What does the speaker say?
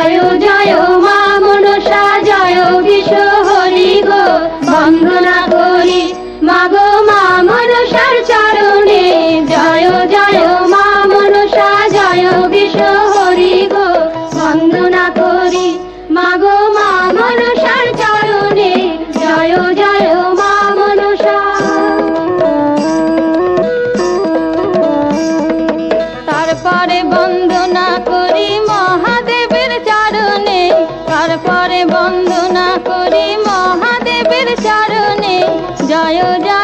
জয় জয় মা মনসা জয় বিশ্ব হরি গো বন্দনা করি মাগো মা মনসার চরণে জয় জয় মা মনসা জয় বিশ্ব হরি গো বন্দনা করি মাগো মা মনসার চরণে জয় জয় মা মনসা। তারপরে বন্দনা করি মহাদেবের চরণে, তারপরে বন্দনা করি মহাদেবের চরণে জয় জয়